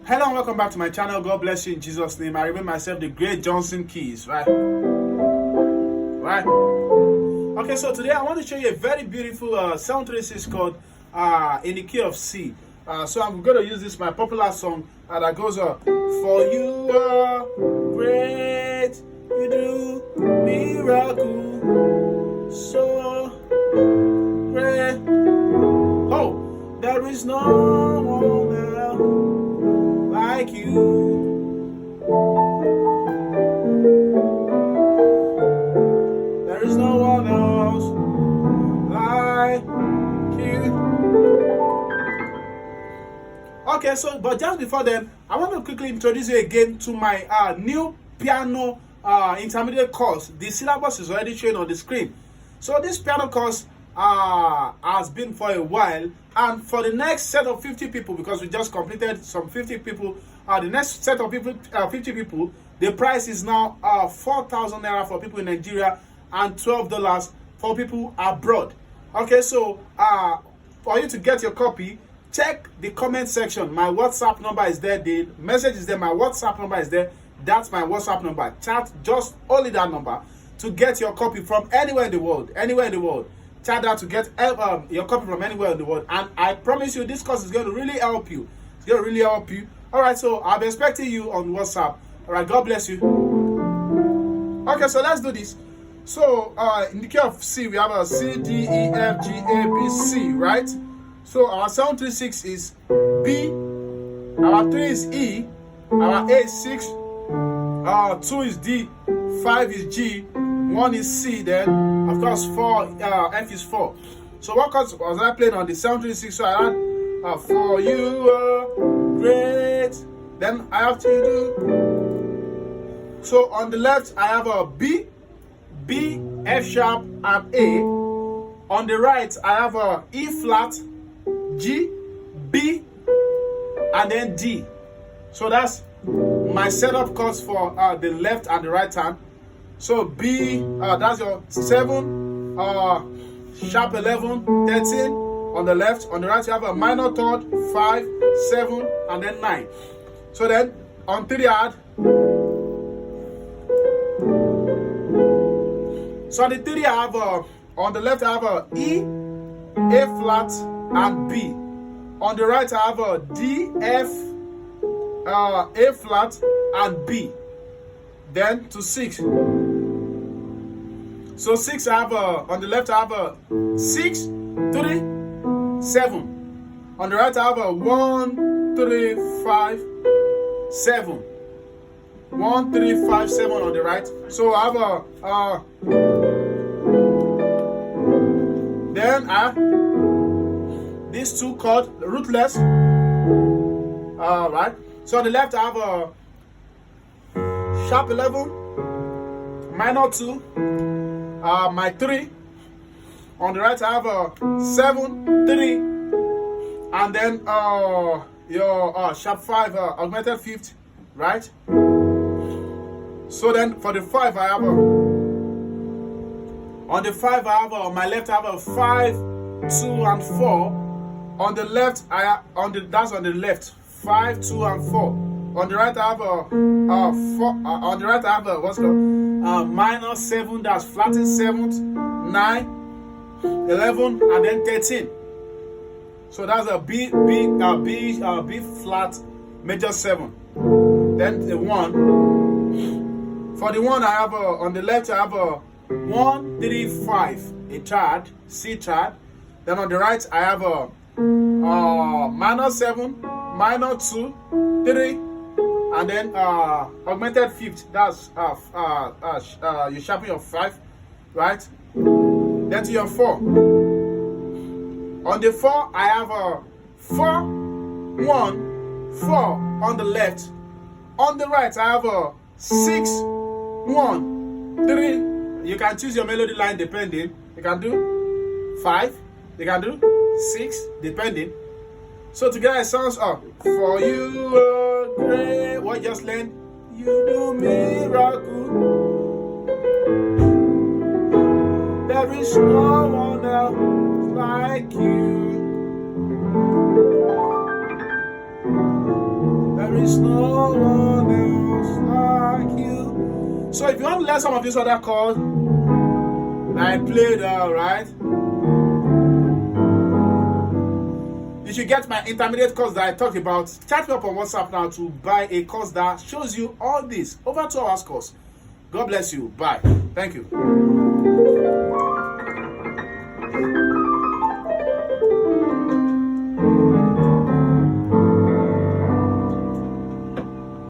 Hello and welcome back to my channel. God bless you in Jesus' name. I remain myself, the great Johnsonkeyz, right? Okay, so today I want to show you a very beautiful 736 chord in the key of C. So I'm going to use this, my popular song that goes for you are great, you do miracle so great. Oh, there is no one else like you. There is no one else like you. Okay, so but just before then, I want to quickly introduce you again to my new piano intermediate course. The syllabus is already showing on the screen. So this piano course has been for a while, and for the next set of 50 people, because we just completed some 50 people, the next set of people, 50 people, the price is now 4,000 naira for people in Nigeria and $12 for people abroad. Okay, so for you to get your copy, check the comment section. My WhatsApp number is there, the message is there, my WhatsApp number is there. That's my WhatsApp number. Chat just only that number to get your copy from anywhere in the world. Chat that to get your copy from anywhere in the world, and I promise you this course is going to really help you. It's going to really help you. All right, so I'll be expecting you on WhatsApp. All right, God bless you. Okay, so let's do this. So in the key of C, we have a C, D, E, F, G, A, B, C, right? So our 736 is B, our 3 is E, our A is 6, our 2 is D, 5 is G, 1 is C, then of course 4 F is 4. So what chords was I playing on the 736? So I had for you are great. Then I have to do. So on the left I have a B, F sharp, and A. On the right I have a E flat, G, B, and then D. So that's my setup chords for the left and the right hand. So B, that's your 7, sharp 11, 13 on the left. On the right you have a minor third, 5, 7, and then 9. So then on 3 I had. So on the 3 I have on the left I have a E, A flat, and B. On the right I have a D, F, A flat, and B. Then to 6. So 6 I have on the left I have a 6, 3, 7. On the right I have a 1, 3, 5, 7. 1, 3, 5, 7 on the right. So I have a then I have these two chords, rootless. Right. So on the left I have a sharp 11, minor 2, my 3. On the right I have a 7, 3, and then your sharp 5, augmented 5th, right? So then for the 5 I have on the 5 I have on my left I have a 5, 2, and 4. On the left that's on the left, 5, 2, and 4. On the right I have a 4. On the right I have a what's called minor 7, that's flattened 7th, 9, 11, and then 13. So that's a B flat major 7. Then the 1. For the 1 I have on the left I have a 1, 3, 5, a chord, C chord. Then on the right I have a minor 7, minor 2, 3, and then augmented 5th. That's you sharpen your 5, right? Then to your 4. On the 4 I have a 4, 1, 4 on the left. On the right I have a 6, 1, 3. You can choose your melody line depending. You can do 5. You can do 6 depending. So together it sounds for you are great. What you just learned? You do miracle. There is no one else like you. is no one else like you. So if you want to learn some of these other chords that I played, right? You should get my intermediate course that I talked about. Chat me up on WhatsApp now to buy a course that shows you all this. Over 2 hours course. God bless you. Bye. Thank you.